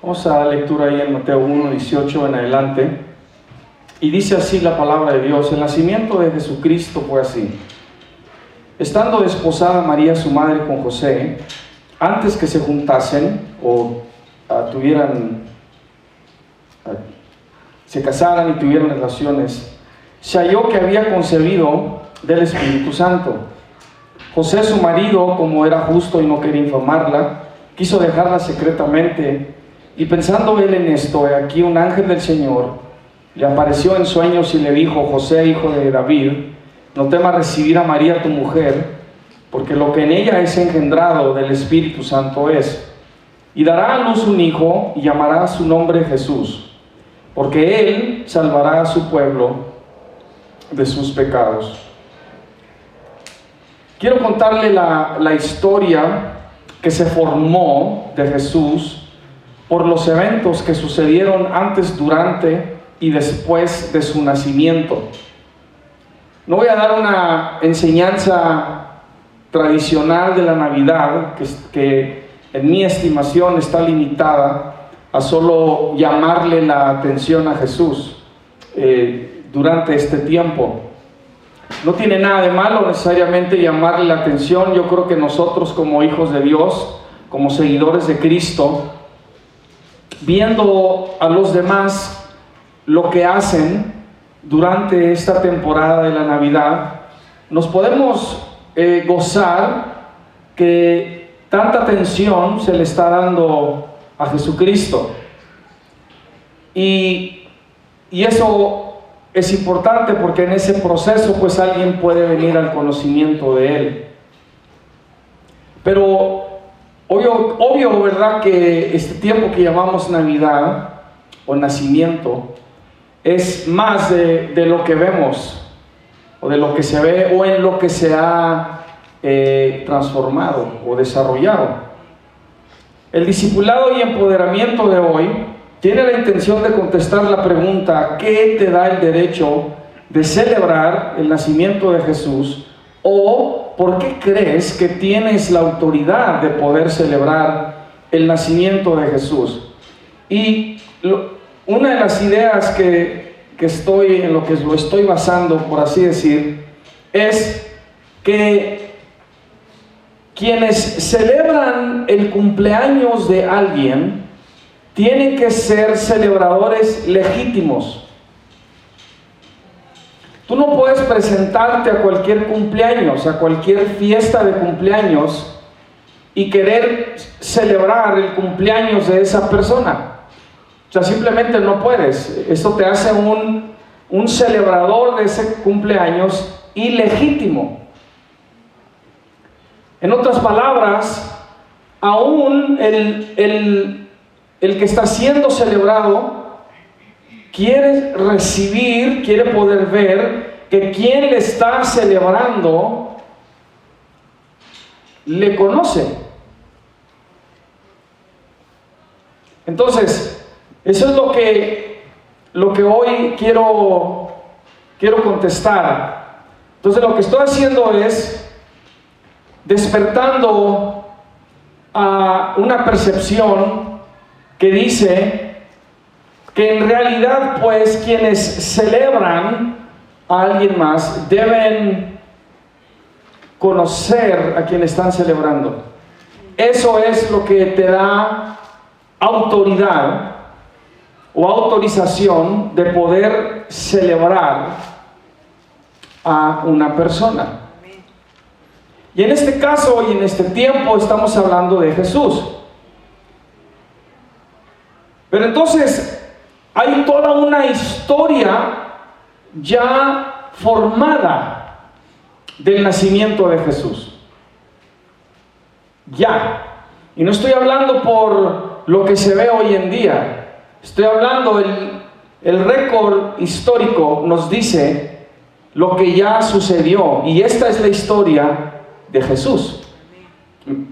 Vamos a dar lectura ahí en Mateo 1, 18 en adelante. Y dice así la palabra de Dios: el nacimiento de Jesucristo fue así. Estando desposada María, su madre, con José, antes que se juntasen o se casaran y tuvieran relaciones, se halló que había concebido del Espíritu Santo. José, su marido, como era justo y no quería infamarla, quiso dejarla secretamente. Y pensando él en esto, he aquí un ángel del Señor le apareció en sueños y le dijo: José, hijo de David, no temas recibir a María tu mujer, porque lo que en ella es engendrado del Espíritu Santo es. Y dará a luz un hijo y llamará su nombre Jesús, porque él salvará a su pueblo de sus pecados. Quiero contarle la historia que se formó de Jesús por los eventos que sucedieron antes, durante y después de su nacimiento. No voy a dar una enseñanza tradicional de la Navidad, que en mi estimación está limitada a solo llamarle la atención a Jesús durante este tiempo. No tiene nada de malo necesariamente llamarle la atención. Yo creo que nosotros, como hijos de Dios, como seguidores de Cristo, viendo a los demás lo que hacen durante esta temporada de la Navidad, nos podemos gozar que tanta atención se le está dando a Jesucristo. Y eso es importante, porque en ese proceso pues alguien puede venir al conocimiento de Él. Pero obvio, ¿verdad?, que este tiempo que llamamos Navidad o nacimiento es más de lo que vemos, o de lo que se ve, o en lo que se ha transformado o desarrollado. El discipulado y empoderamiento de hoy tiene la intención de contestar la pregunta: ¿qué te da el derecho de celebrar el nacimiento de Jesús? ¿O por qué crees que tienes la autoridad de poder celebrar el nacimiento de Jesús? Y una de las ideas en lo que lo estoy basando, por así decir, es que quienes celebran el cumpleaños de alguien tienen que ser celebradores legítimos. Tú no puedes presentarte a cualquier cumpleaños, a cualquier fiesta de cumpleaños, y querer celebrar el cumpleaños de esa persona. O sea, simplemente no puedes. Esto te hace un celebrador de ese cumpleaños ilegítimo. En otras palabras, aún el que está siendo celebrado quiere recibir, quiere poder ver que quien le está celebrando le conoce. Entonces, eso es lo que hoy quiero contestar. Entonces, lo que estoy haciendo es despertando a una percepción que dice que en realidad, pues, quienes celebran a alguien más deben conocer a quien están celebrando. Eso es lo que te da autoridad o autorización de poder celebrar a una persona. Y en este caso y en este tiempo estamos hablando de Jesús. Pero entonces hay toda una historia ya formada del nacimiento de Jesús. Ya. Y no estoy hablando por lo que se ve hoy en día. Estoy hablando, el récord histórico nos dice lo que ya sucedió. Y esta es la historia de Jesús.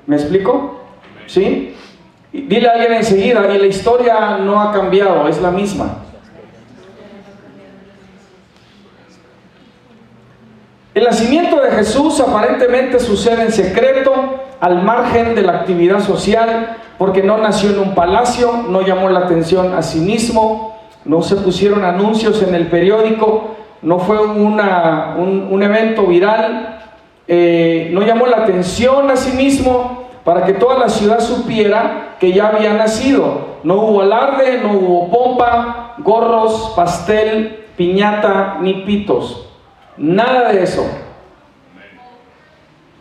¿Me explico? ¿Sí? Dile a alguien enseguida: y la historia no ha cambiado, es la misma. El nacimiento de Jesús aparentemente sucede en secreto, al margen de la actividad social, porque no nació en un palacio, no llamó la atención a sí mismo, no se pusieron anuncios en el periódico, no fue un evento viral, no llamó la atención a sí mismo para que toda la ciudad supiera que ya había nacido. No hubo alarde, no hubo pompa, gorros, pastel, piñata, ni pitos. Nada de eso.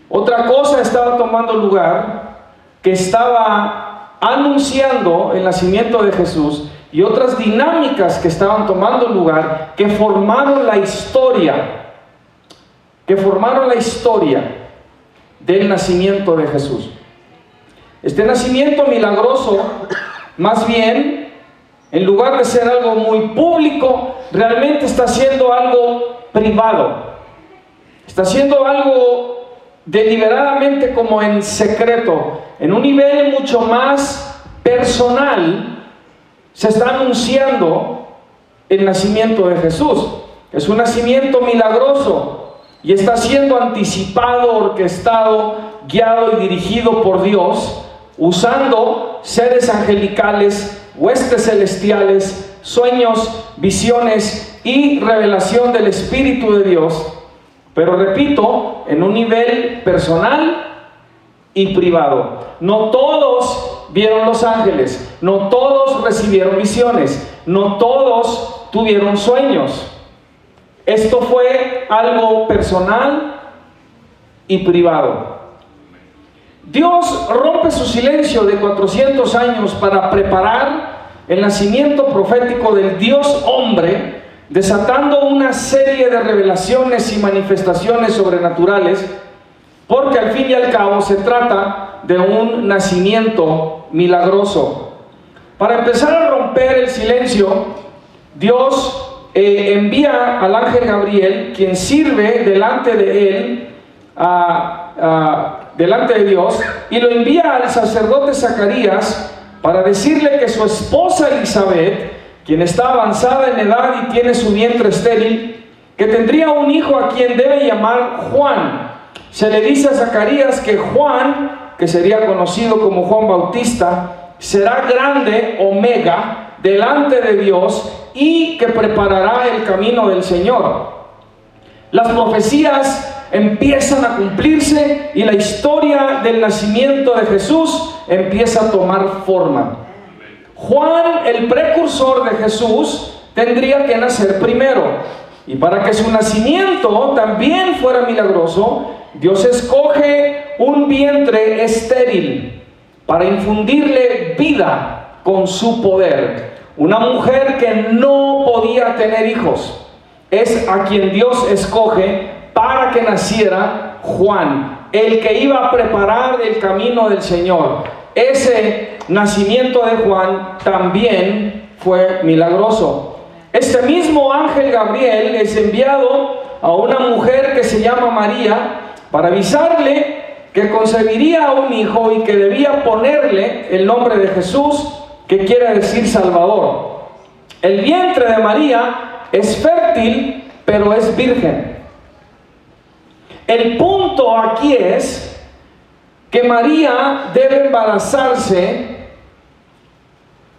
Otra cosa estaba tomando lugar, que estaba anunciando el nacimiento de Jesús, y otras dinámicas que estaban tomando lugar, que formaron la historia del nacimiento de Jesús. Este nacimiento milagroso, más bien, en lugar de ser algo muy público, realmente está siendo algo privado. Está siendo algo deliberadamente como en secreto, en un nivel mucho más personal. Se está anunciando el nacimiento de Jesús. Es un nacimiento milagroso y está siendo anticipado, orquestado, guiado y dirigido por Dios, usando seres angelicales, huestes celestiales, sueños, visiones y revelación del Espíritu de Dios. Pero repito, en un nivel personal y privado. No todos vieron los ángeles, no todos recibieron visiones, no todos tuvieron sueños. Esto fue algo personal y privado. Dios rompe su silencio de 400 años para preparar el nacimiento profético del Dios hombre, desatando una serie de revelaciones y manifestaciones sobrenaturales, porque al fin y al cabo se trata de un nacimiento milagroso. Para empezar a romper el silencio, Dios envía al ángel Gabriel, quien sirve delante de él, delante de Dios, y lo envía al sacerdote Zacarías para decirle que su esposa Elizabeth, quien está avanzada en edad y tiene su vientre estéril, que tendría un hijo a quien debe llamar Juan. Se le dice a Zacarías que Juan, que sería conocido como Juan Bautista, será grande o mega delante de Dios y que preparará el camino del Señor. Las profecías empiezan a cumplirse y la historia del nacimiento de Jesús empieza a tomar forma. Juan, el precursor de Jesús, tendría que nacer primero. Y para que su nacimiento también fuera milagroso, Dios escoge un vientre estéril para infundirle vida con su poder. Una mujer que no podía tener hijos es a quien Dios escoge para que naciera Juan, el que iba a preparar el camino del Señor. Ese nacimiento de Juan también fue milagroso. Este mismo ángel Gabriel es enviado a una mujer que se llama María para avisarle que concebiría un hijo y que debía ponerle el nombre de Jesús, que quiere decir Salvador. El vientre de María es fértil, pero es virgen. El punto aquí es que María debe embarazarse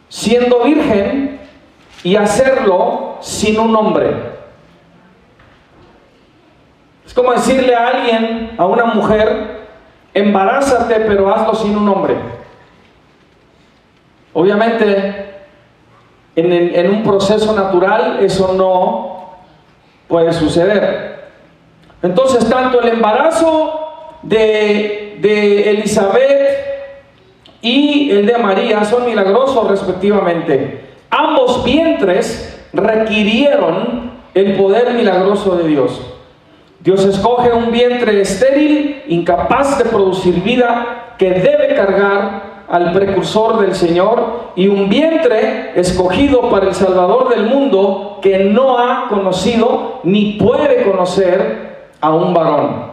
siendo virgen y hacerlo sin un hombre. Es como decirle a alguien, a una mujer, embarázate, pero hazlo sin un hombre. Obviamente, en un proceso natural eso no puede suceder. Entonces, tanto el embarazo de Elizabeth y el de María son milagrosos respectivamente. Ambos vientres requirieron el poder milagroso de Dios. Dios escoge un vientre estéril, incapaz de producir vida, que debe cargar al precursor del Señor, y un vientre escogido para el Salvador del mundo, que no ha conocido ni puede conocer a un varón.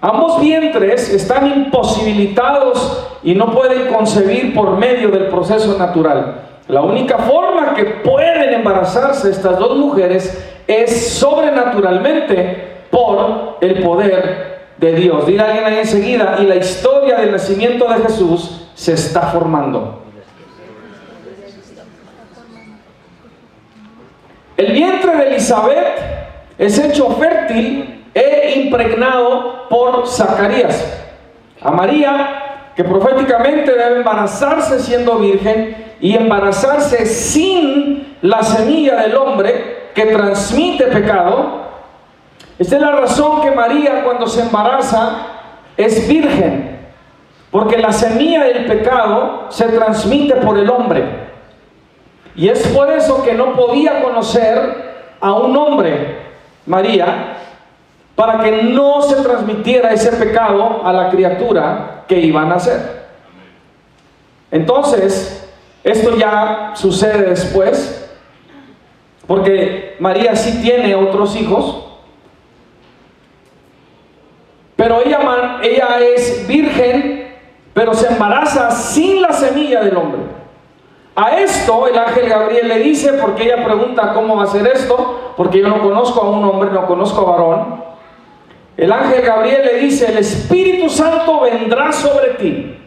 Ambos vientres están imposibilitados y no pueden concebir por medio del proceso natural. La única forma que pueden embarazarse estas dos mujeres es sobrenaturalmente por el poder de Dios. Dirá alguien ahí enseguida, y la historia del nacimiento de Jesús se está formando. El vientre de Elizabeth es hecho fértil e impregnado por Zacarías. A María, que proféticamente debe embarazarse siendo virgen y embarazarse sin la semilla del hombre que transmite pecado. Esta es la razón que María, cuando se embaraza, es virgen, porque la semilla del pecado se transmite por el hombre. Y es por eso que no podía conocer a un hombre, María, para que no se transmitiera ese pecado a la criatura que iba a nacer. Entonces, esto ya sucede después, porque María sí tiene otros hijos, pero ella es virgen, pero se embaraza sin la semilla del hombre. A esto el ángel Gabriel le dice, porque ella pregunta cómo va a ser esto, porque yo no conozco a un hombre, no conozco a varón. El ángel Gabriel le dice, el Espíritu Santo vendrá sobre ti,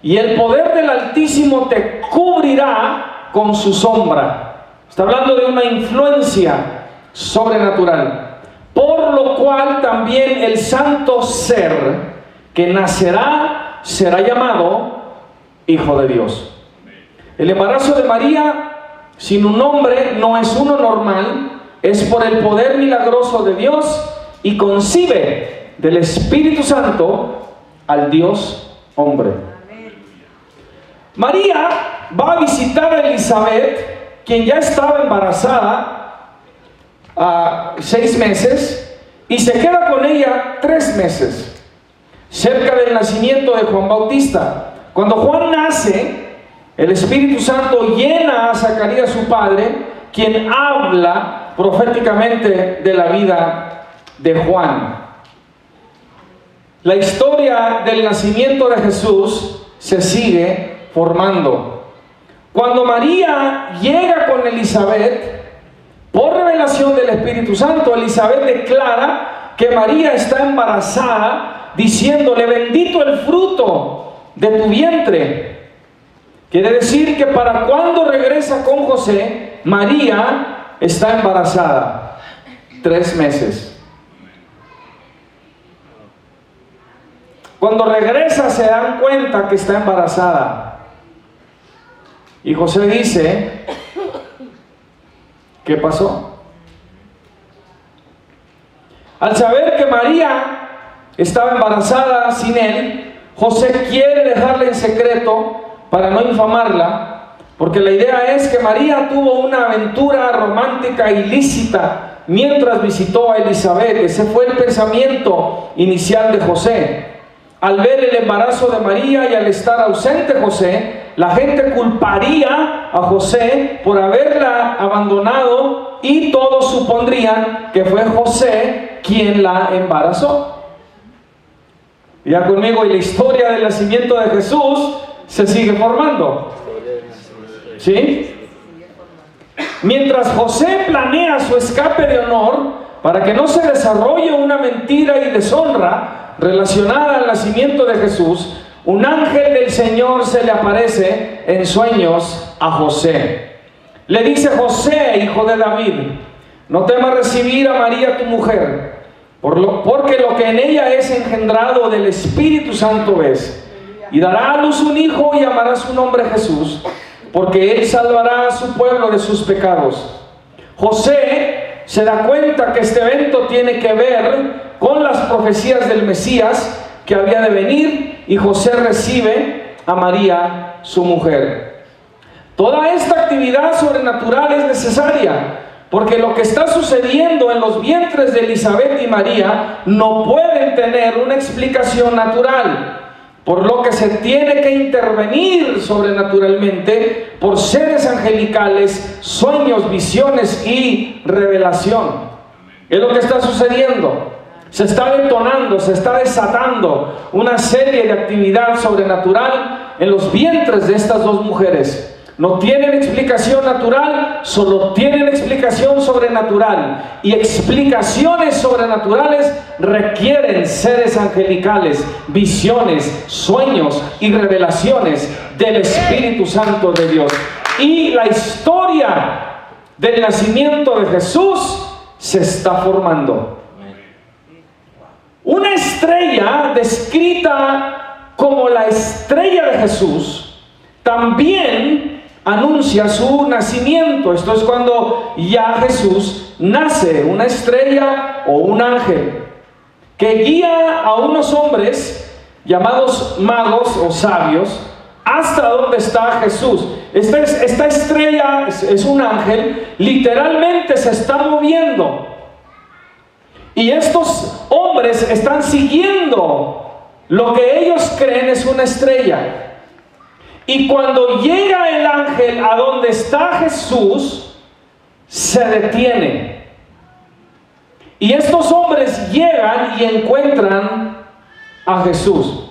y el poder del Altísimo te cubrirá con su sombra. Está hablando de una influencia sobrenatural. Por lo cual también el santo ser que nacerá será llamado Hijo de Dios. El embarazo de María sin un hombre no es uno normal, es por el poder milagroso de Dios y concibe del Espíritu Santo al Dios hombre. María va a visitar a Elizabeth, quien ya estaba embarazada a 6 meses, y se queda con ella 3 meses, cerca del nacimiento de Juan Bautista. Cuando Juan nace, el Espíritu Santo llena a Zacarías su padre, quien habla proféticamente de la vida de Juan. La historia del nacimiento de Jesús se sigue formando. Cuando María llega con Elizabeth, por revelación del Espíritu Santo, Elizabeth declara que María está embarazada, diciéndole, bendito el fruto de tu vientre. Quiere decir que para cuando regresa con José, María está embarazada 3 meses. Cuando regresa se dan cuenta que está embarazada. Y José dice, ¿qué pasó? Al saber que María estaba embarazada sin él, José quiere dejarla en secreto para no infamarla, porque la idea es que María tuvo una aventura romántica ilícita mientras visitó a Elizabeth. Ese fue el pensamiento inicial de José. Al ver el embarazo de María y al estar ausente José, la gente culparía a José por haberla abandonado y todos supondrían que fue José quien la embarazó. Ya conmigo, y la historia del nacimiento de Jesús se sigue formando. ¿Sí? Mientras José planea su escape de honor para que no se desarrolle una mentira y deshonra relacionada al nacimiento de Jesús, un ángel del Señor se le aparece en sueños a José. Le dice, José, hijo de David, no temas recibir a María tu mujer, porque lo que en ella es engendrado del Espíritu Santo es. Y dará a luz un hijo y llamará su nombre Jesús, porque él salvará a su pueblo de sus pecados. José se da cuenta que este evento tiene que ver con las profecías del Mesías que había de venir, y José recibe a María, su mujer. Toda esta actividad sobrenatural es necesaria, porque lo que está sucediendo en los vientres de Elizabeth y María no pueden tener una explicación natural, por lo que se tiene que intervenir sobrenaturalmente por seres angelicales, sueños, visiones y revelación. Es lo que está sucediendo. Se está detonando, se está desatando una serie de actividad sobrenatural en los vientres de estas 2 mujeres. no tienen explicación natural, solo tienen explicación sobrenatural. Y explicaciones sobrenaturales requieren seres angelicales, visiones, sueños y revelaciones del Espíritu Santo de Dios. Y la historia del nacimiento de Jesús se está formando. Una estrella descrita como la estrella de Jesús también anuncia su nacimiento. Esto es cuando ya Jesús nace, una estrella o un ángel que guía a unos hombres llamados magos o sabios hasta donde está Jesús. Esta estrella es un ángel, literalmente se está moviendo. Y estos hombres están siguiendo lo que ellos creen es una estrella. Y cuando llega el ángel a donde está Jesús, se detiene. Y estos hombres llegan y encuentran a Jesús.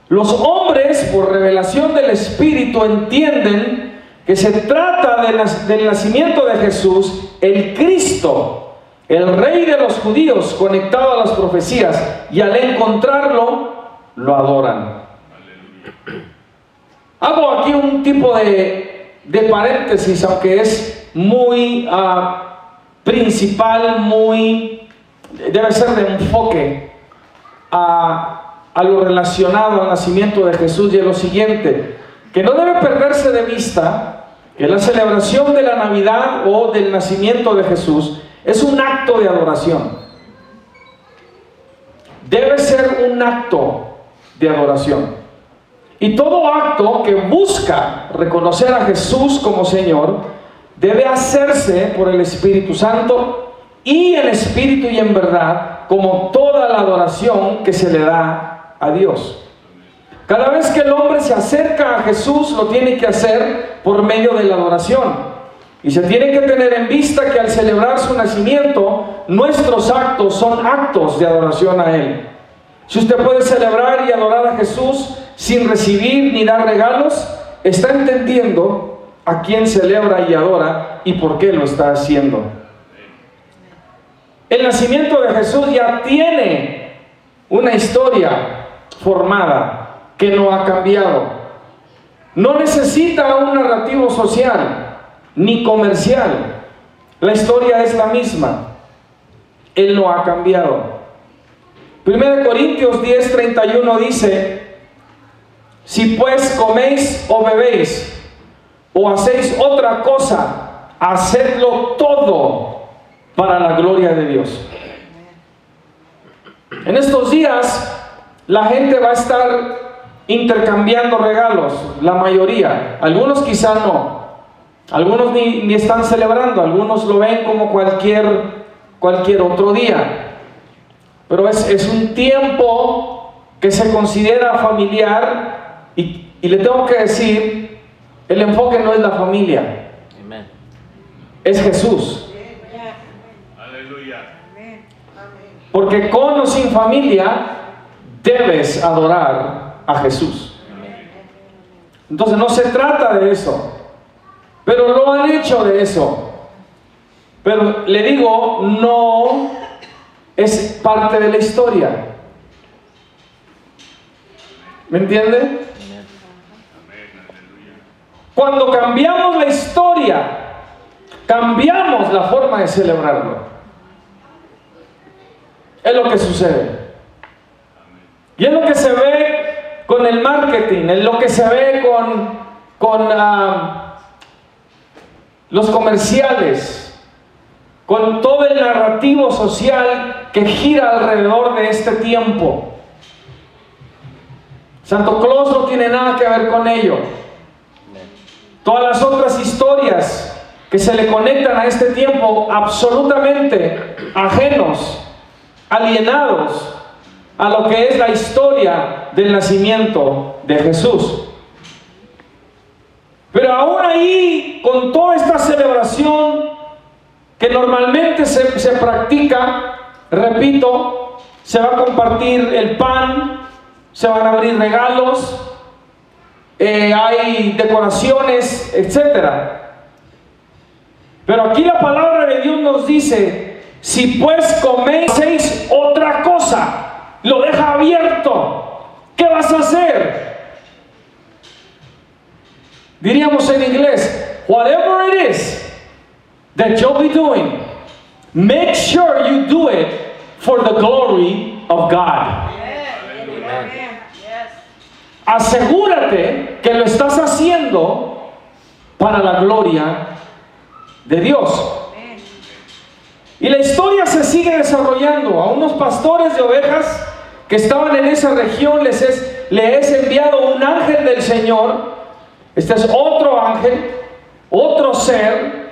Los hombres, por revelación del Espíritu, entienden que se trata del nacimiento de Jesús, el Cristo, el Rey de los judíos, conectado a las profecías, y al encontrarlo, lo adoran. Hago aquí un tipo de paréntesis, aunque es muy principal, debe ser de enfoque a lo relacionado al nacimiento de Jesús, y es lo siguiente, que no debe perderse de vista que la celebración de la Navidad o del nacimiento de Jesús es un acto de adoración. Debe ser un acto de adoración. Y todo acto que busca reconocer a Jesús como Señor debe hacerse por el Espíritu Santo y en espíritu y en verdad, como toda la adoración que se le da a Dios. Cada vez que el hombre se acerca a Jesús, lo tiene que hacer por medio de la adoración. Y se tiene que tener en vista que al celebrar su nacimiento, nuestros actos son actos de adoración a Él. Si usted puede celebrar y adorar a Jesús sin recibir ni dar regalos, está entendiendo a quién celebra y adora y por qué lo está haciendo. El nacimiento de Jesús ya tiene una historia formada que no ha cambiado. No necesita un narrativo social ni comercial. La historia es la misma. Él no ha cambiado. 1 Corintios 10:31 dice: si pues coméis o bebéis o hacéis otra cosa, hacedlo todo para la gloria de Dios. En estos días la gente va a estar intercambiando regalos, la mayoría. Algunos quizá no, algunos ni están celebrando, algunos lo ven como cualquier otro día. Pero es un tiempo que se considera familiar y le tengo que decir, el enfoque no es la familia, es Jesús. Porque con o sin familia debes adorar a Jesús. Entonces no se trata de eso, pero lo han hecho de eso. Pero le digo, no es parte de la historia. ¿Me entiende? Cuando cambiamos la historia, cambiamos la forma de celebrarlo. Es lo que sucede. Y es lo que se ve con el marketing, es lo que se ve con los comerciales, con todo el narrativo social que gira alrededor de este tiempo. Santo Claus no tiene nada que ver con ello. Todas las otras historias que se le conectan a este tiempo, absolutamente ajenos, alienados a lo que es la historia del nacimiento de Jesús. Pero aún ahí, con toda esta celebración que normalmente se practica, repito, se va a compartir el pan, se van a abrir regalos, hay decoraciones, etc. Pero aquí la palabra de Dios nos dice: si pues coméis otra cosa, lo deja abierto, ¿qué vas a hacer? Diríamos en inglés, whatever it is that you'll be doing, make sure you do it for the glory of God. Asegúrate que lo estás haciendo para la gloria de Dios. Y la historia se sigue desarrollando. A unos pastores de ovejas que estaban en esa región les es enviado un ángel del Señor. Este es otro ángel, otro ser,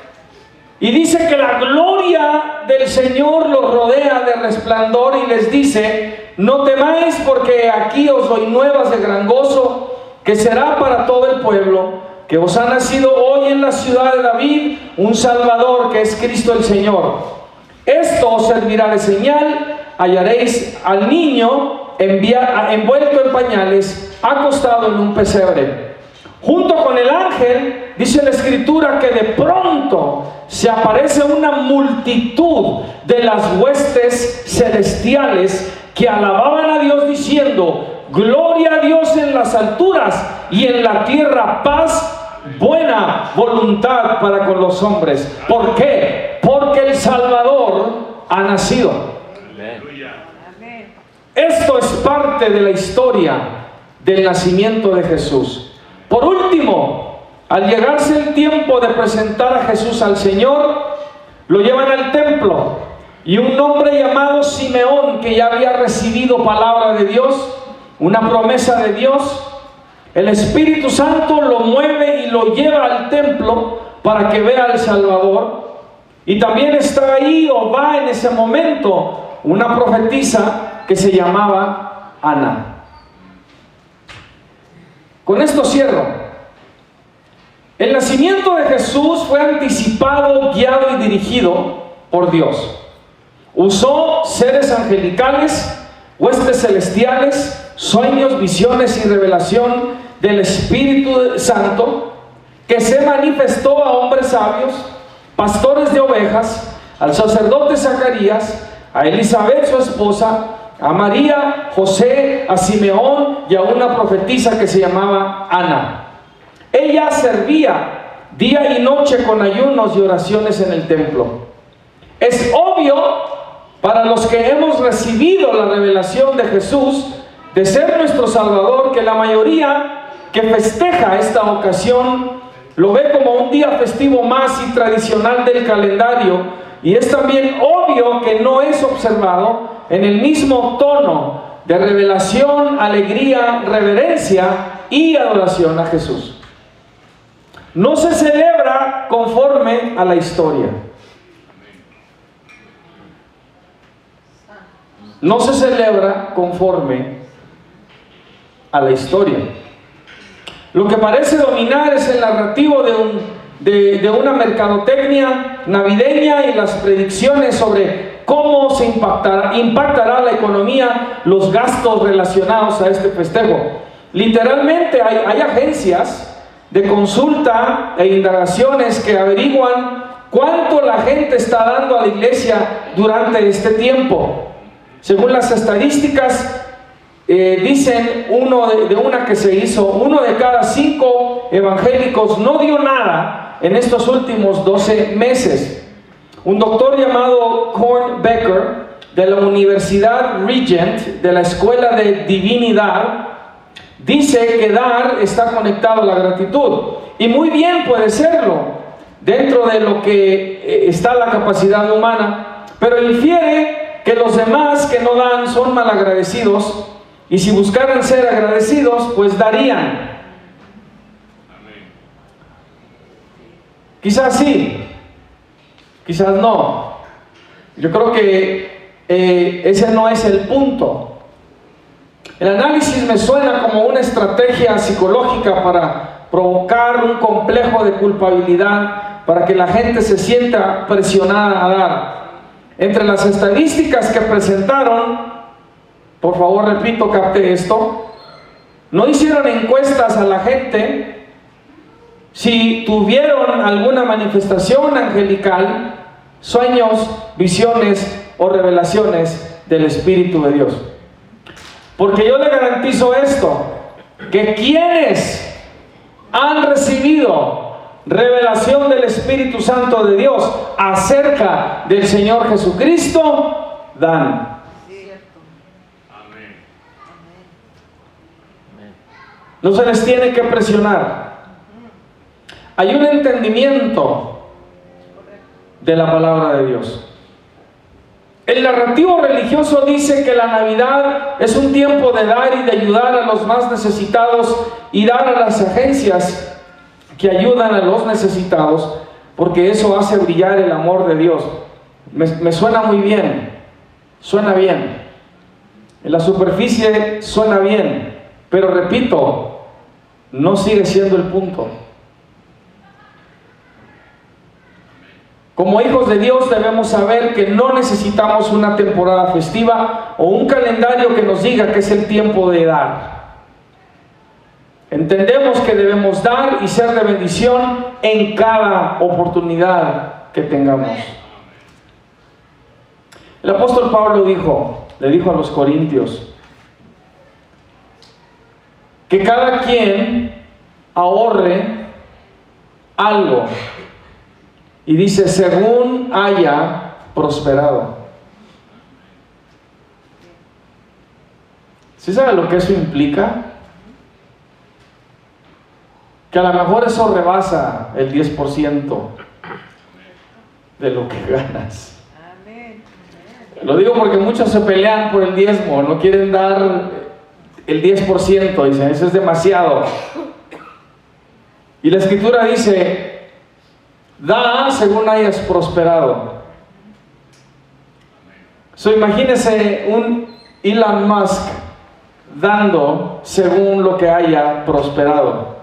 y dice que la gloria del Señor los rodea de resplandor y les dice: no temáis, porque aquí os doy nuevas de gran gozo, que será para todo el pueblo, que os ha nacido hoy en la ciudad de David un Salvador, que es Cristo el Señor. Esto os servirá de señal: hallaréis al niño envuelto en pañales, acostado en un pesebre. Junto con el ángel, dice la Escritura, que de pronto se aparece una multitud de las huestes celestiales que alababan a Dios diciendo: gloria a Dios en las alturas y en la tierra paz, buena voluntad para con los hombres. ¿Por qué? Porque el Salvador ha nacido. Esto es parte de la historia del nacimiento de Jesús. Por último, al llegarse el tiempo de presentar a Jesús al Señor, lo llevan al templo, y un hombre llamado Simeón, que ya había recibido palabra de Dios, una promesa de Dios, el Espíritu Santo lo mueve y lo lleva al templo para que vea al Salvador. Y también está ahí, o va en ese momento, una profetisa que se llamaba Ana. Con esto cierro. El nacimiento de Jesús fue anticipado, guiado y dirigido por Dios. Usó seres angelicales, huestes celestiales, sueños, visiones y revelación del Espíritu Santo, que se manifestó a hombres sabios, pastores de ovejas, al sacerdote Zacarías, a Elizabeth su esposa, a María, José, a Simeón y a una profetisa que se llamaba Ana. Ella servía día y noche con ayunos y oraciones en el templo. Es obvio para los que hemos recibido la revelación de Jesús de ser nuestro Salvador, que la mayoría que festeja esta ocasión lo ve como un día festivo más y tradicional del calendario, y es también obvio que no es observado en el mismo tono de revelación, alegría, reverencia y adoración a Jesús. No se celebra conforme a la historia. No se celebra conforme a la historia. Lo que parece dominar es el narrativo de una mercadotecnia navideña y las predicciones sobre cómo se impactará la economía, los gastos relacionados a este festejo. Literalmente hay agencias de consulta e indagaciones que averiguan cuánto la gente está dando a la iglesia durante este tiempo. Según las estadísticas, dicen de una que se hizo, 1 de cada 5 evangélicos no dio nada en estos últimos 12 meses. Un doctor llamado Korn Becker, de la Universidad Regent, de la Escuela de Divinidad, dice que dar está conectado a la gratitud. Y muy bien puede serlo, dentro de lo que está la capacidad humana, pero infiere que los demás que no dan son malagradecidos, y si buscaran ser agradecidos, pues darían. Quizás sí, quizás no. Yo creo que ese no es el punto. El análisis me suena como una estrategia psicológica para provocar un complejo de culpabilidad, para que la gente se sienta presionada a dar. Entre las estadísticas que presentaron, por favor repito, capte esto, no hicieron encuestas a la gente si tuvieron alguna manifestación angelical, sueños, visiones o revelaciones del Espíritu de Dios. Porque yo le garantizo esto, que quienes han recibido revelación del Espíritu Santo de Dios acerca del Señor Jesucristo, dan. No se les tiene que presionar. Hay un entendimiento de la palabra de Dios. El narrativo religioso dice que la Navidad es un tiempo de dar y de ayudar a los más necesitados y dar a las agencias que ayudan a los necesitados, porque eso hace brillar el amor de Dios. Me suena muy bien, suena bien. En la superficie suena bien, pero repito, no sigue siendo el punto. Como hijos de Dios debemos saber que no necesitamos una temporada festiva o un calendario que nos diga que es el tiempo de dar. Entendemos que debemos dar y ser de bendición en cada oportunidad que tengamos. El apóstol Pablo le dijo a los corintios, que cada quien ahorre algo. Y dice, según haya prosperado. ¿Sí sabe lo que eso implica? Que a lo mejor eso rebasa el 10% de lo que ganas. Lo digo porque muchos se pelean por el diezmo, no quieren dar el 10%, dicen, eso es demasiado. Y la Escritura dice, da según hayas prosperado. Imagínese un Elon Musk dando según lo que haya prosperado.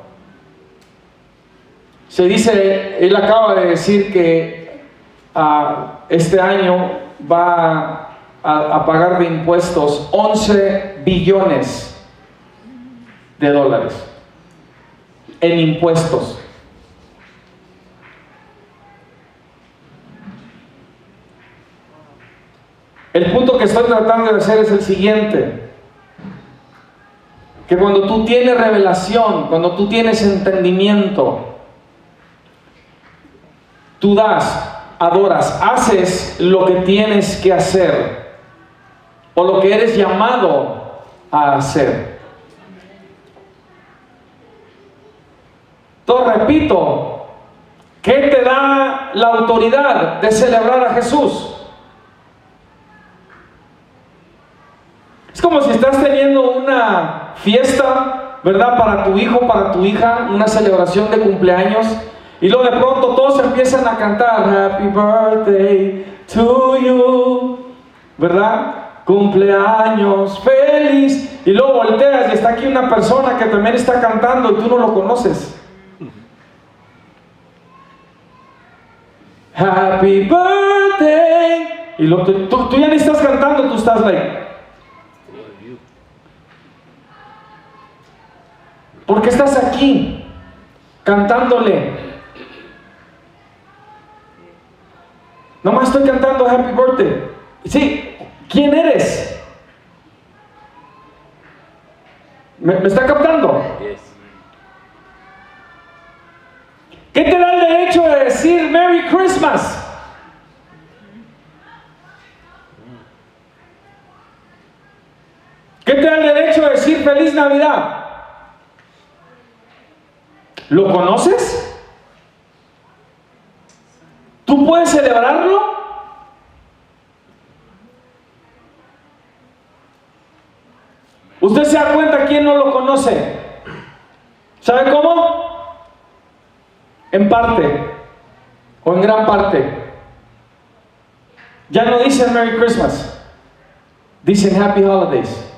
Se dice, él acaba de decir que este año va a pagar de impuestos 11 billones de dólares en impuestos. El punto que estoy tratando de hacer es el siguiente: que cuando tú tienes revelación, cuando tú tienes entendimiento, tú das, adoras, haces lo que tienes que hacer o lo que eres llamado a hacer. Entonces repito, ¿qué te da la autoridad de celebrar a Jesús? Es como si estás teniendo una fiesta, ¿verdad? Para tu hijo, para tu hija, una celebración de cumpleaños, y luego de pronto todos empiezan a cantar Happy Birthday to you, ¿verdad? Cumpleaños feliz, y luego volteas y está aquí una persona que también está cantando y tú no lo conoces. Happy Birthday, y luego tú ya ni estás cantando, tú estás like, ¿por qué estás aquí cantándole? Nomás estoy cantando Happy Birthday. Sí, ¿quién eres? ¿Me está captando? ¿Qué te da el derecho de decir Merry Christmas? ¿Qué te da el derecho de decir Feliz Navidad? ¿Lo conoces? ¿Tú puedes celebrarlo? Usted se da cuenta quién no lo conoce. ¿Sabe cómo? En parte o en gran parte. Ya no dicen Merry Christmas, dicen Happy Holidays.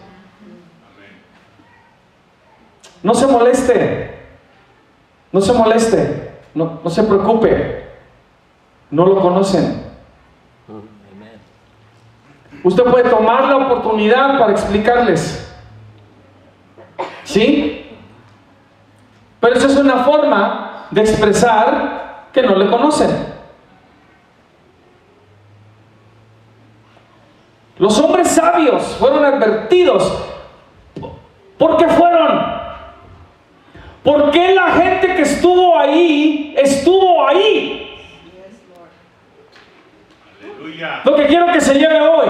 No se moleste. No se moleste, no se preocupe, no lo conocen. Usted puede tomar la oportunidad para explicarles. ¿Sí? Pero esa es una forma de expresar que no le conocen. Los hombres sabios fueron advertidos. ¿Por qué fueron? ¿Por qué la gente que estuvo ahí, estuvo ahí? Lo que quiero que se lleve hoy.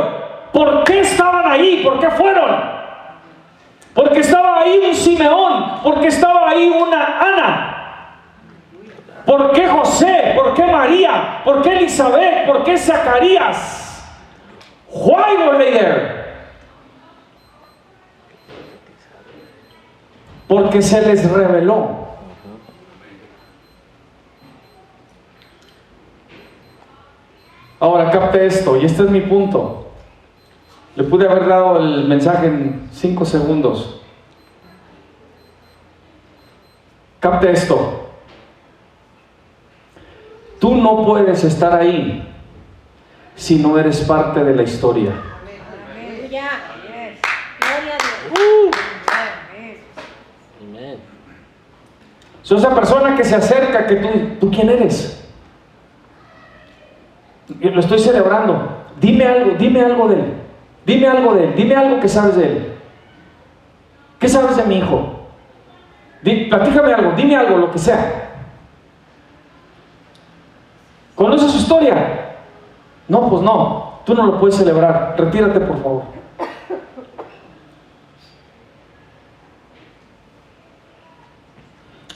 ¿Por qué estaban ahí? ¿Por qué fueron? Porque estaba ahí un Simeón. Porque estaba ahí una Ana. ¿Por qué José? ¿Por qué María? ¿Por qué Elizabeth? ¿Por qué Zacarías? Why were they there? Porque se les reveló. Ahora capte esto, y este es mi punto. Le pude haber dado el mensaje en 5 segundos. Capte esto. Tú no puedes estar ahí si no eres parte de la historia. Soy esa persona que se acerca, que tú ¿quién eres? Lo estoy celebrando. Dime algo de él. Dime algo de él. Dime algo que sabes de él. ¿Qué sabes de mi hijo? Platícame algo. Dime algo, lo que sea. ¿Conoces su historia? No, pues no. Tú no lo puedes celebrar. Retírate, por favor.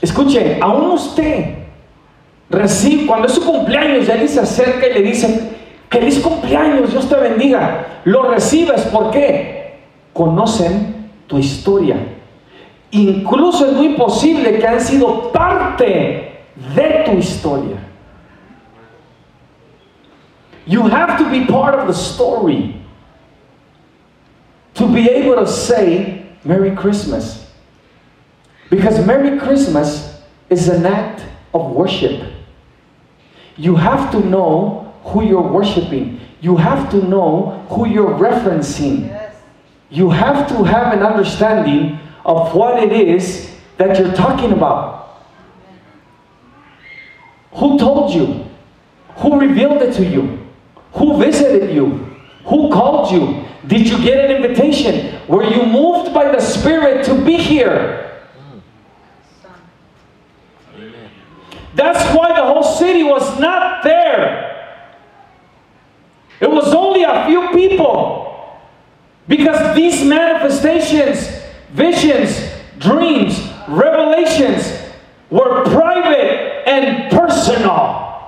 Escuche, aún usted recibe, cuando es su cumpleaños, ya alguien se acerca y le dice: feliz cumpleaños, Dios te bendiga. Lo recibes, ¿por qué? Conocen tu historia. Incluso es muy posible que han sido parte de tu historia. You have to be part of the story to be able to say Merry Christmas. Because Merry Christmas is an act of worship. You have to know who you're worshiping. You have to know who you're referencing. Yes. You have to have an understanding of what it is that you're talking about. Who told you? Who revealed it to you? Who visited you? Who called you? Did you get an invitation? Were you moved by the Spirit to be here? That's why the whole city was not there. It was only a few people. Because these manifestations, visions, dreams, revelations were private and personal.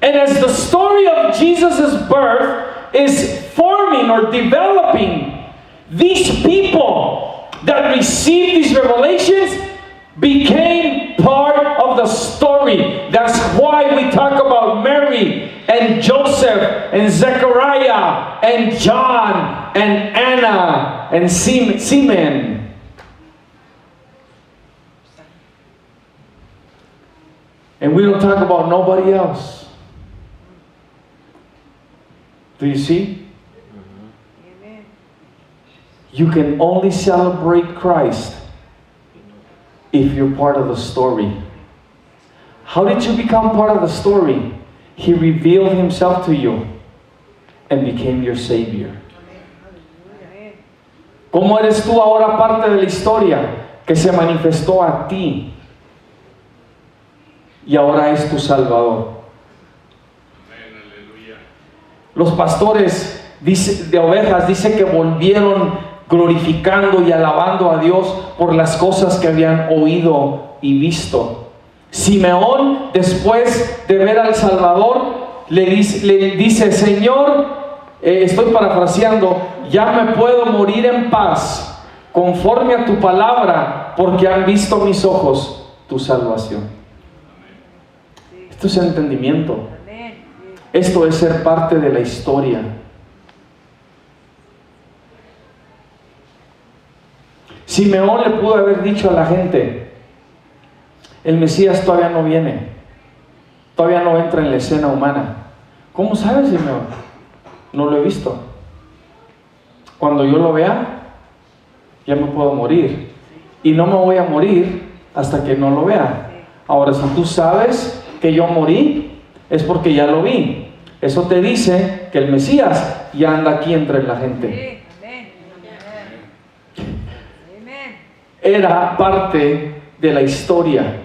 And as the story of Jesus' birth is forming or developing, these people that received these revelations became part of the story. That's why we talk about Mary and Joseph and Zechariah and John and Anna and Simeon. And we don't talk about nobody else. Do you see? Amen. You can only celebrate Christ if you're part of the story. How did you become part of the story? He revealed himself to you and became your Savior. ¿Cómo eres tú ahora parte de la historia que se manifestó a ti y ahora es tu Salvador? Los pastores de ovejas dicen que volvieron glorificando y alabando a Dios por las cosas que habían oído y visto. Simeón, después de ver al Salvador, le dice: Señor, estoy parafraseando, ya me puedo morir en paz, conforme a tu palabra, porque han visto mis ojos tu salvación. Esto es entendimiento. Esto es ser parte de la historia. Simeón le pudo haber dicho a la gente: el Mesías todavía no viene, todavía no entra en la escena humana. ¿Cómo sabes, Simeón? No lo he visto. Cuando yo lo vea, ya me puedo morir. Y no me voy a morir hasta que no lo vea. Ahora, si tú sabes que yo morí, es porque ya lo vi. Eso te dice que el Mesías ya anda aquí entre la gente. Era parte de la historia.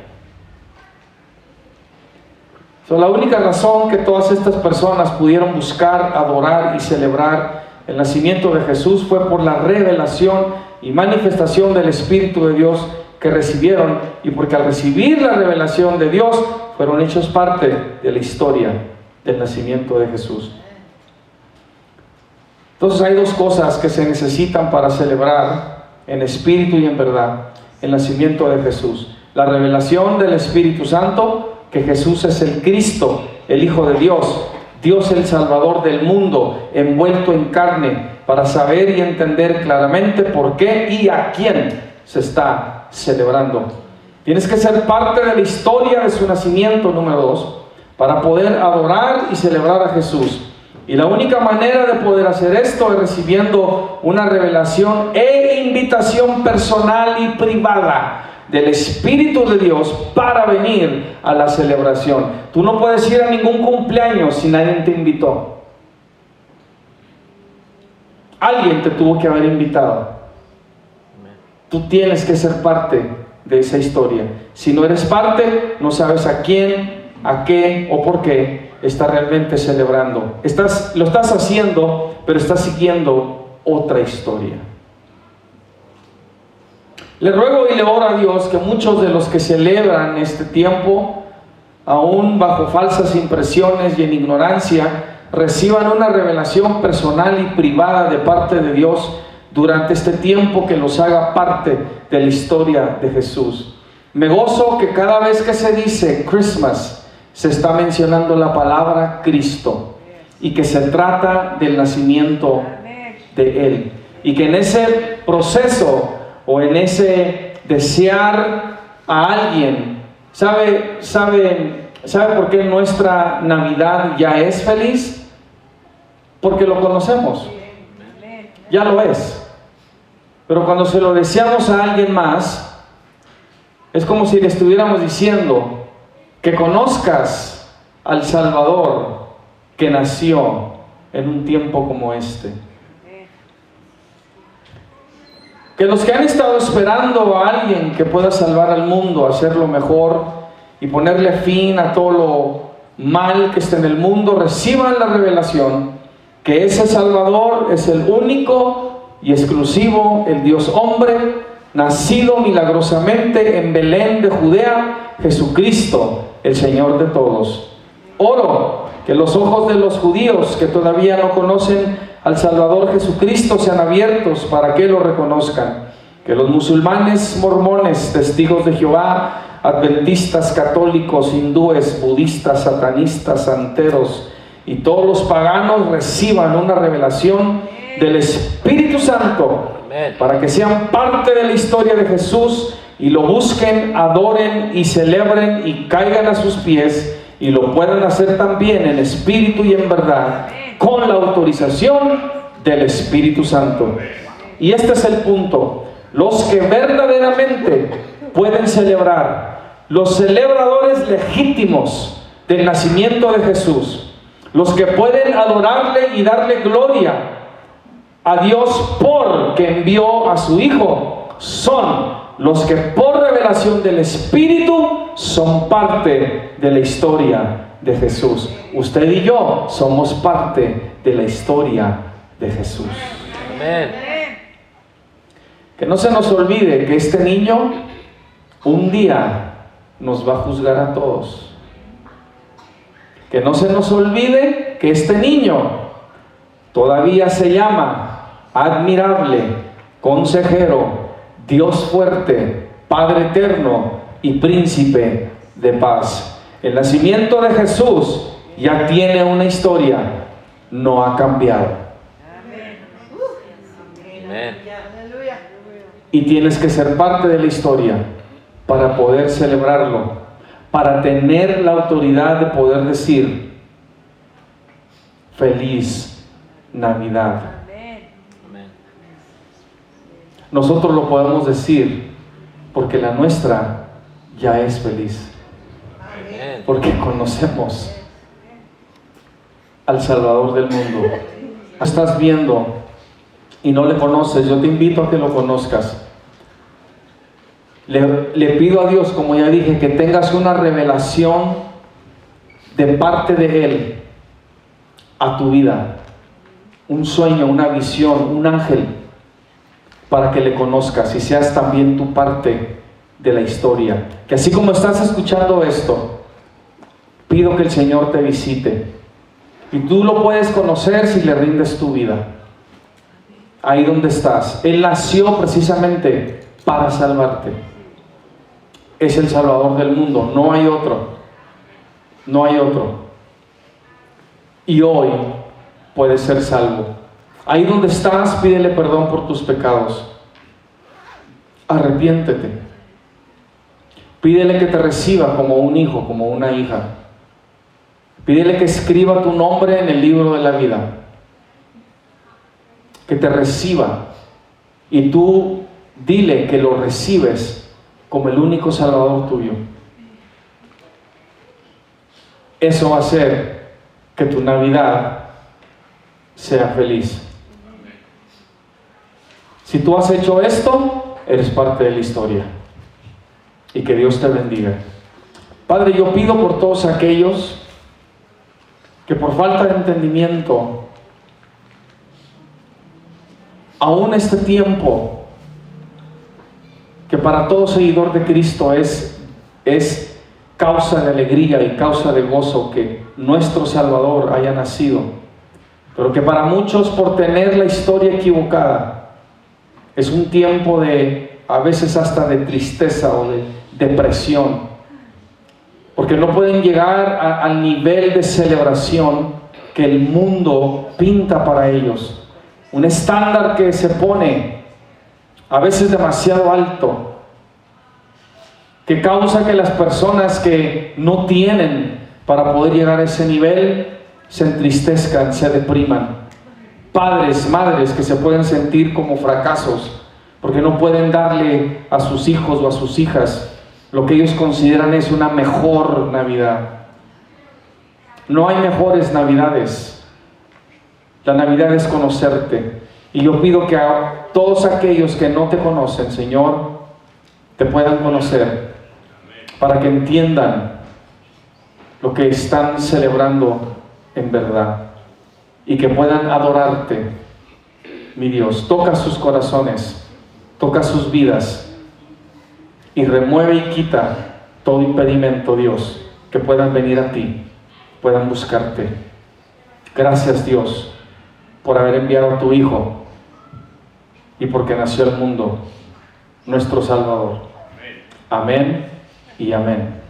La única razón que todas estas personas pudieron buscar, adorar y celebrar el nacimiento de Jesús fue por la revelación y manifestación del Espíritu de Dios que recibieron, y porque al recibir la revelación de Dios fueron hechos parte de la historia del nacimiento de Jesús. Entonces hay dos cosas que se necesitan para celebrar en espíritu y en verdad el nacimiento de Jesús: la revelación del Espíritu Santo, que Jesús es el Cristo, el Hijo de Dios, Dios el Salvador del mundo, envuelto en carne, para saber y entender claramente por qué y a quién se está celebrando. Tienes que ser parte de la historia de su nacimiento, número 2, para poder adorar y celebrar a Jesús. Y la única manera de poder hacer esto es recibiendo una revelación e invitación personal y privada del Espíritu de Dios para venir a la celebración. Tú no puedes ir a ningún cumpleaños si nadie te invitó. Alguien te tuvo que haber invitado. Tú tienes que ser parte de esa historia. Si no eres parte, no sabes a quién, a qué o por qué estás realmente celebrando. Lo estás haciendo, pero estás siguiendo otra historia. Le ruego y le oro a Dios que muchos de los que celebran este tiempo, aún bajo falsas impresiones y en ignorancia, reciban una revelación personal y privada de parte de Dios durante este tiempo, que los haga parte de la historia de Jesús. Me gozo que cada vez que se dice Christmas, se está mencionando la palabra Cristo, y que se trata del nacimiento de Él, y que en ese proceso o en ese desear a alguien, ¿sabe por qué nuestra Navidad ya es feliz? Porque lo conocemos, ya lo es. Pero cuando se lo deseamos a alguien más, es como si le estuviéramos diciendo que conozcas al Salvador que nació en un tiempo como este. Que los que han estado esperando a alguien que pueda salvar al mundo, hacerlo mejor y ponerle fin a todo lo mal que está en el mundo, reciban la revelación que ese Salvador es el único y exclusivo, el Dios hombre, nacido milagrosamente en Belén de Judea, Jesucristo, el Señor de todos. Oro que los ojos de los judíos que todavía no conocen al Salvador Jesucristo sean abiertos para que lo reconozcan. Que los musulmanes, mormones, testigos de Jehová, adventistas, católicos, hindúes, budistas, satanistas, santeros y todos los paganos reciban una revelación del Espíritu Santo, para que sean parte de la historia de Jesús y lo busquen, adoren y celebren y caigan a sus pies, y lo puedan hacer también en espíritu y en verdad, con la autorización del Espíritu Santo. Y este es el punto: los que verdaderamente pueden celebrar, los celebradores legítimos del nacimiento de Jesús, los que pueden adorarle y darle gloria a Dios porque envió a su Hijo, son los que por revelación del Espíritu son parte de la historia de Jesús. Usted y yo somos parte de la historia de Jesús. Amén. Que no se nos olvide que este niño un día nos va a juzgar a todos. Que no se nos olvide que este niño todavía se llama Admirable, Consejero, Dios fuerte, Padre eterno y Príncipe de paz. El nacimiento de Jesús ya tiene una historia, no ha cambiado. Amén. Y tienes que ser parte de la historia para poder celebrarlo, para tener la autoridad de poder decir Feliz Navidad. nosotros lo podemos decir porque la nuestra ya es feliz. Porque conocemos al Salvador del mundo. Estás viendo y no le conoces, yo te invito a que lo conozcas. Le pido a Dios, como ya dije, que tengas una revelación de parte de Él a tu vida, un sueño, una visión, un ángel, para que le conozcas y seas también tu parte de la historia. Que así como estás escuchando esto, pido que el Señor te visite y tú lo puedes conocer si le rindes tu vida. Ahí donde estás, Él nació precisamente para salvarte. Es el Salvador del mundo, no hay otro. No hay otro. Y hoy puedes ser salvo. Ahí donde estás, pídele perdón por tus pecados. Arrepiéntete. Pídele que te reciba como un hijo, como una hija. Pídele que escriba tu nombre en el libro de la vida. Que te reciba. Y tú dile que lo recibes como el único Salvador tuyo. Eso va a hacer que tu Navidad sea feliz. Si tú has hecho esto, eres parte de la historia. Y que Dios te bendiga. Padre, yo pido por todos aquellos que por falta de entendimiento, aún este tiempo, que para todo seguidor de Cristo es causa de alegría y causa de gozo que nuestro Salvador haya nacido, pero que para muchos, por tener la historia equivocada, es un tiempo de, a veces hasta de tristeza o de depresión, porque no pueden llegar al nivel de celebración que el mundo pinta para ellos, un estándar que se pone a veces demasiado alto, que causa que las personas que no tienen para poder llegar a ese nivel se entristezcan, se depriman. Padres, madres que se pueden sentir como fracasos porque no pueden darle a sus hijos o a sus hijas lo que ellos consideran es una mejor Navidad. No hay mejores Navidades. La Navidad es conocerte. Y yo pido que a todos aquellos que no te conocen, Señor, te puedan conocer, para que entiendan lo que están celebrando en verdad y que puedan adorarte, mi Dios. Toca sus corazones, toca sus vidas y remueve y quita todo impedimento, Dios, que puedan venir a ti, puedan buscarte. Gracias, Dios, por haber enviado a tu Hijo y porque nació el mundo, nuestro Salvador. Amén y amén.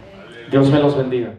Dios me los bendiga.